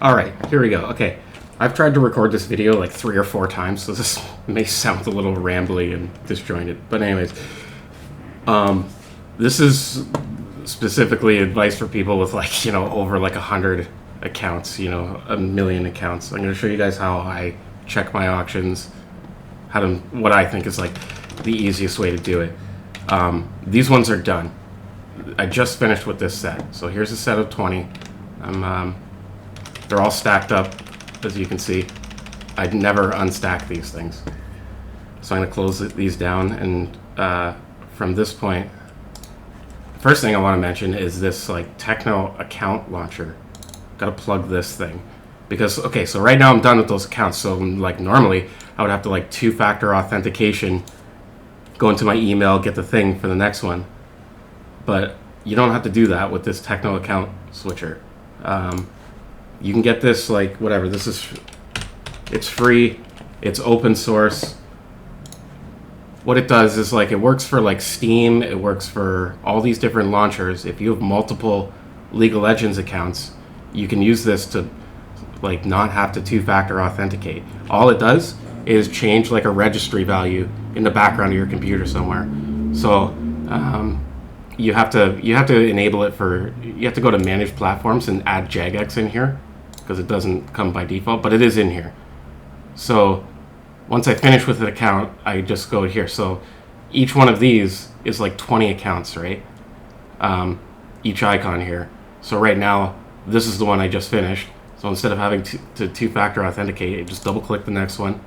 All right, here we go. Okay, I've tried to record this video like 3 or 4 times, so this may sound a little rambly and disjointed. But anyways, this is specifically advice for people with like, over like 100 accounts, 1,000,000 accounts. I'm going to show you guys how I check my auctions, what I think is like the easiest way to do it. These ones are done. I just finished with this set. So here's a set of 20. They're all stacked up, as you can see. I'd never unstack these things. So I'm going to close these down, and from this point, first thing I want to mention is this like Techno account launcher. Got to plug this thing because okay, so right now I'm done with those accounts. So like normally I would have to like 2-factor authentication, go into my email, get the thing for the next one. But you don't have to do that with this Techno account switcher. You can get this like whatever. It's free. It's open source. What it does is like it works for like Steam. It works for all these different launchers. If you have multiple League of Legends accounts, you can use this to like not have to 2-factor authenticate. All it does is change like a registry value in the background of your computer somewhere. So you have to enable it you have to go to manage platforms and add jagex in here because it doesn't come by default, but it is in here. So once I finish with an account, I just go here. So each one of these is like 20 accounts, right? Each icon here. So right now, this is the one I just finished. So instead of having to 2-factor authenticate, you just double click the next one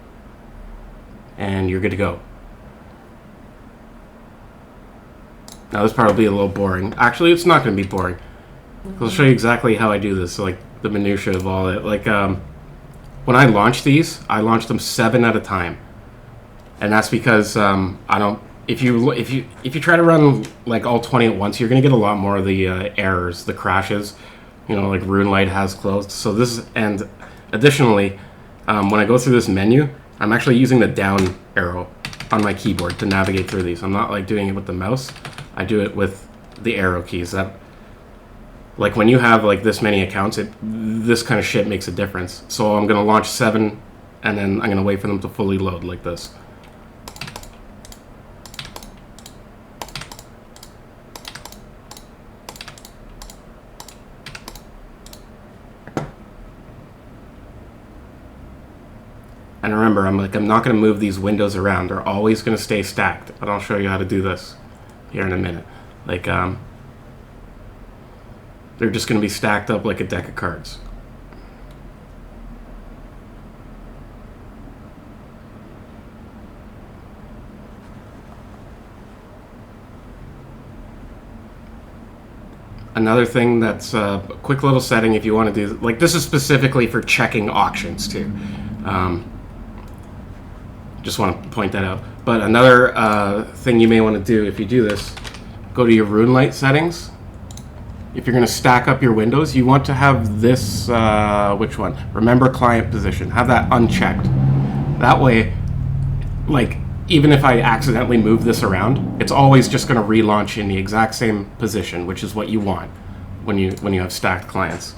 and you're good to go. Now this part will be a little boring. Actually, it's not going to be boring. I'll show you exactly how I do this, so like the minutia of all it. Like when I launch these, I launch them 7 at a time, and that's because I don't. If you try to run like all 20 at once, you're going to get a lot more of the errors, the crashes. Like RuneLite has closed. So this and additionally, when I go through this menu, I'm actually using the down arrow on my keyboard to navigate through these. I'm not like doing it with the mouse. I do it with the arrow keys. That, like when you have like this many accounts, this kind of shit makes a difference. So I'm gonna launch 7, and then I'm gonna wait for them to fully load like this. And remember, I'm not gonna move these windows around. They're always gonna stay stacked. But I'll show you how to do this here in a minute. Like they're just going to be stacked up like a deck of cards. Another thing that's a quick little setting if you want to do, like this is specifically for checking auctions too. Just want to point that out. But another thing you may want to do if you do this, go to your RuneLite settings. If you're going to stack up your windows, you want to have this, which one? Remember client position. Have that unchecked. That way, like, even if I accidentally move this around, it's always just going to relaunch in the exact same position, which is what you want when you have stacked clients.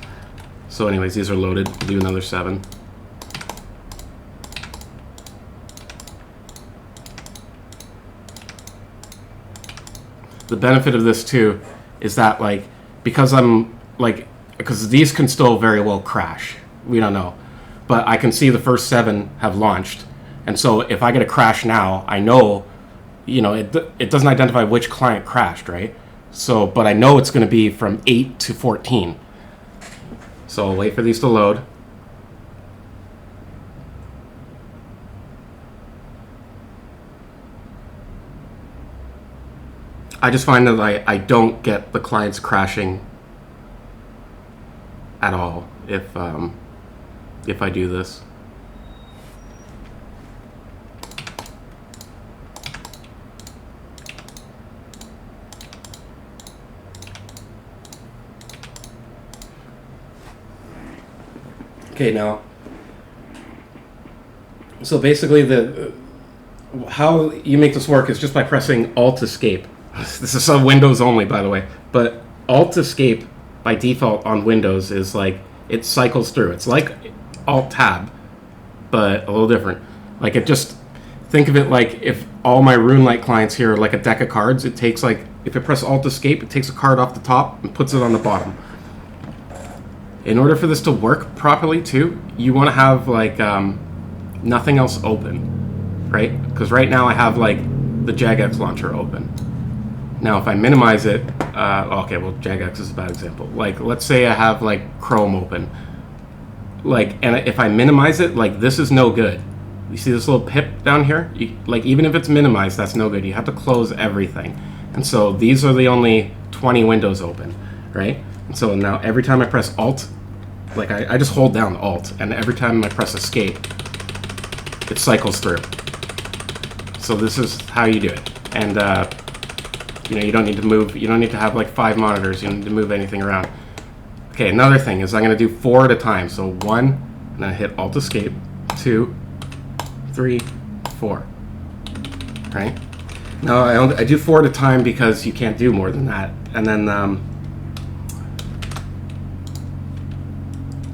So anyways, these are loaded. We'll do another 7. The benefit of this too is that like because these can still very well crash. We don't know, but I can see the first 7 have launched, and so if I get a crash now, I know, it doesn't identify which client crashed, right? So, but I know it's going to be from 8 to 14. So I'll wait for these to load. I just find that I don't get the clients crashing at all if I do this. Okay, now, so basically how you make this work is just by pressing Alt Escape. This is Windows only, by the way, but Alt Escape by default on Windows is like it cycles through. It's like Alt Tab, but a little different. Like it just, think of it like if all my RuneLite clients here are like a deck of cards, it takes like, if I press Alt Escape, it takes a card off the top and puts it on the bottom. In order for this to work properly too, you want to have like nothing else open, right? Because right now I have like the Jagex launcher open. Now if I minimize it, okay, well Jagex is a bad example. Like let's say I have like Chrome open. Like, and if I minimize it, like this is no good. You see this little pip down here? Like even if it's minimized, that's no good. You have to close everything. And so these are the only 20 windows open, right? And so now every time I press Alt, like I just hold down Alt, and every time I press Escape, it cycles through. So this is how you do it. And you know, you don't need to move, you don't need to have like 5 monitors, you don't need to move anything around. Okay, another thing is I'm gonna do 4 at a time. So 1, and then I hit Alt Escape, 2, 3, 4, right? Now I do 4 at a time because you can't do more than that. And then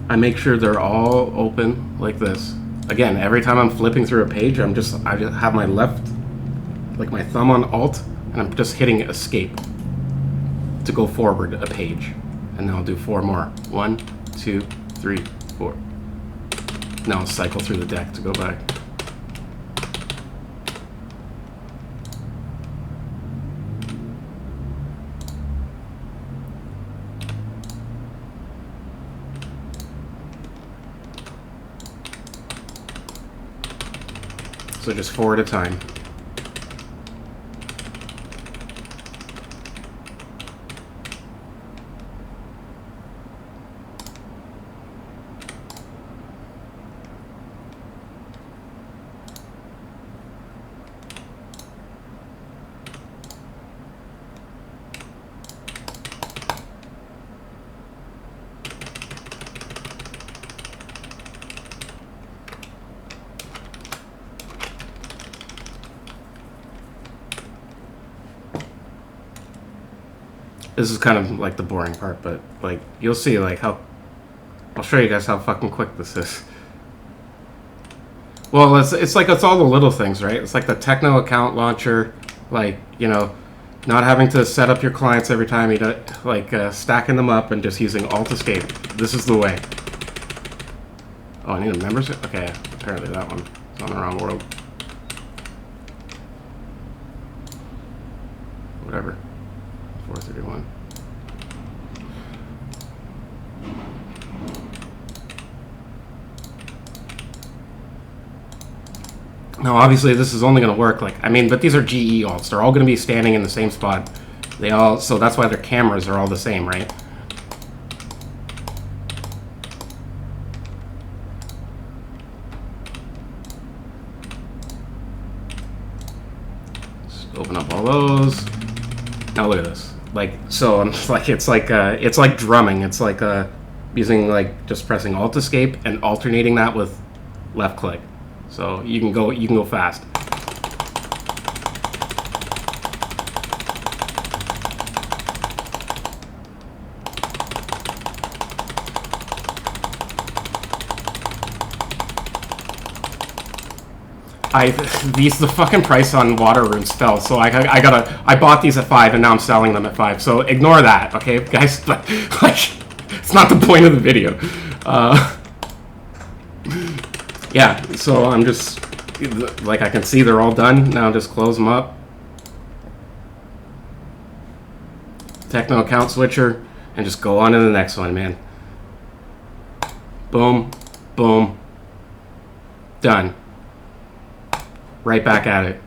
I make sure they're all open like this. Again, every time I'm flipping through a page, I just have my left, like my thumb on Alt, and I'm just hitting Escape to go forward a page. And then I'll do 4 more. 1, 2, 3, 4. Now I'll cycle through the deck to go back. So just 4 at a time. This is kind of like the boring part, but like you'll see like how, I'll show you guys how fucking quick this is. Well, it's like, it's all the little things, right? It's like the Techno account launcher, like, you know, not having to set up your clients every time, you know, like stacking them up and just using Alt Escape. This is the way. Oh, I need a membership? Okay, apparently that one is on the wrong world. Whatever. 431. Now, obviously, this is only going to work, like, I mean, but these are GE alts. They're all going to be standing in the same spot. They all, so that's why their cameras are all the same, right? Just open up all those. Now look at this. Like, so I'm like, it's like drumming. It's like using, like, just pressing Alt Escape and alternating that with left click. So you can go fast. The fucking price on water runes fell, so I bought these at 5 and now I'm selling them at 5. So ignore that, okay, guys? But like, it's not the point of the video. Yeah, so I'm just like, I can see they're all done now. Just close them up. Techno account switcher, and just go on to the next one, man. Boom, boom, done. Right back at it.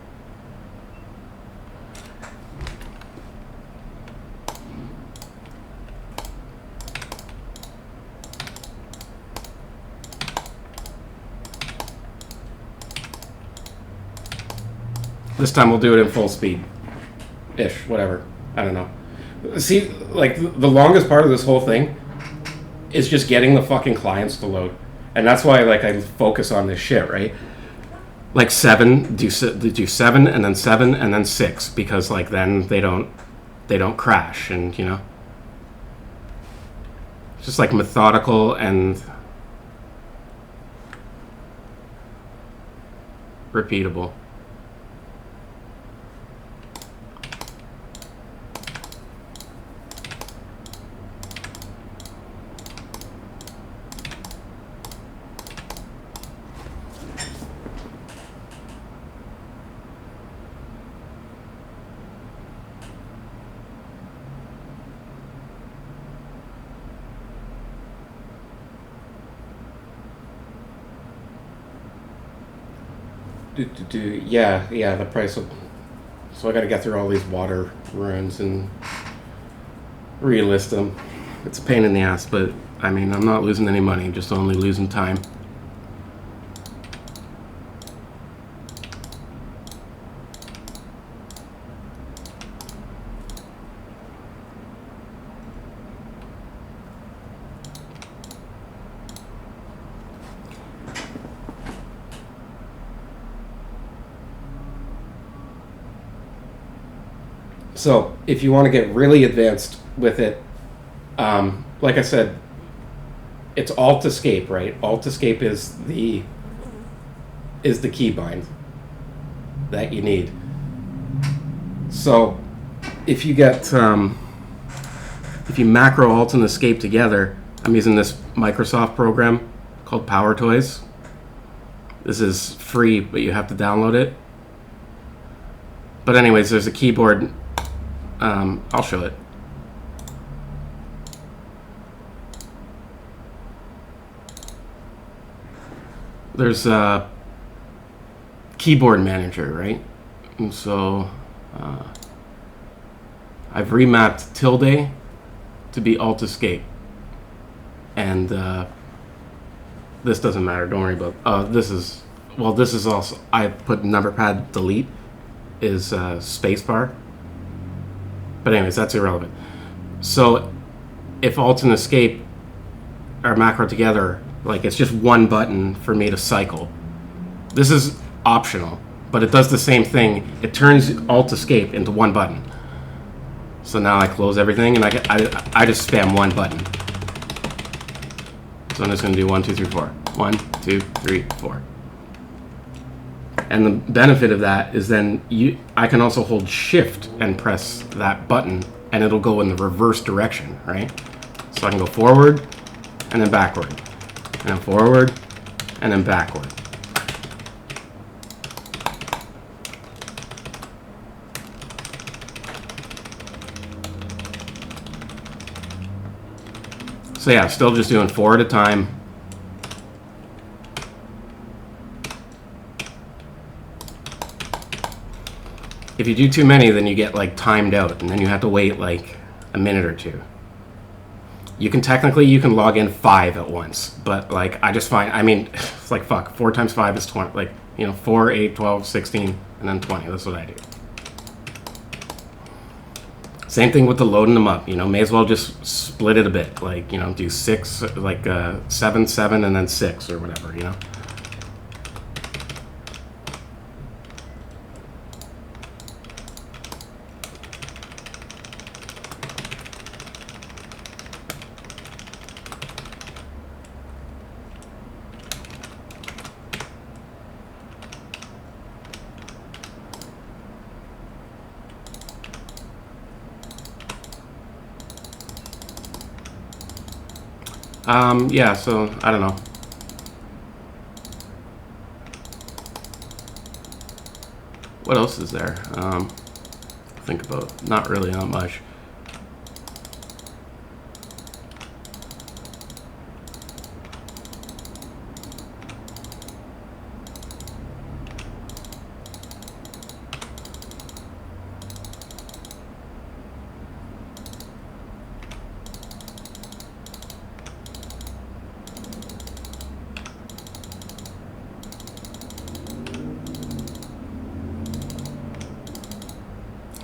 This time we'll do it in full speed. Ish, whatever. I don't know. See, like, the longest part of this whole thing is just getting the fucking clients to load. And that's why, like, I focus on this shit, right? Like 7, do 7 and then 7 and then 6, because like then they don't crash, and you know, just like methodical and repeatable. Yeah, the price of. So I got to get through all these water runes and relist them. It's a pain in the ass, but I mean, I'm not losing any money, just only losing time. So if you want to get really advanced with it, like I said, it's Alt Escape, right? Alt Escape is the keybind that you need. So if you get if you macro Alt and Escape together, I'm using this Microsoft program called PowerToys. This is free, but you have to download it. But anyways, there's a keyboard. I'll show it. There's a keyboard manager, right? And so I've remapped tilde to be Alt Escape. And this doesn't matter, don't worry about this is also, I put number pad delete is spacebar. But anyways, that's irrelevant. So if Alt and Escape are macro together, like it's just one button for me to cycle. This is optional, but it does the same thing. It turns Alt Escape into one button. So now I close everything and I just spam one button. So I'm just going to do 1, 2, 3, 4. 1, 2, 3, 4. And the benefit of that is then I can also hold Shift and press that button, and it'll go in the reverse direction, right? So I can go forward, and then backward, and then forward, and then backward. So yeah, still just doing 4 at a time. If you do too many, then you get like timed out, and then you have to wait like a minute or two. You can log in 5 at once, but like I just find, I mean, it's like fuck, 4 times 5 is 20, like, 4, 8, 12, 16, and then 20. That's what I do. Same thing with the loading them up, may as well just split it a bit, like, do 6, like 7, 7, and then 6 or whatever, Yeah, so I don't know. What else is there? Think about, not really, not much.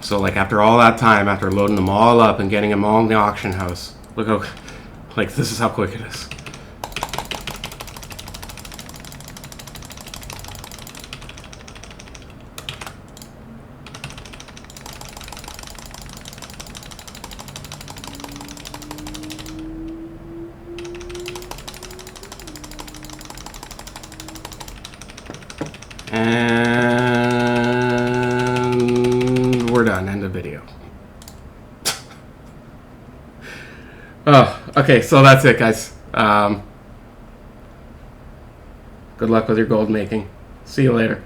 So like after all that time, after loading them all up and getting them all in the auction house, look how, like this is how quick it is. And we're done. End of video. Oh, okay. So that's it, guys. Good luck with your gold making. See you later.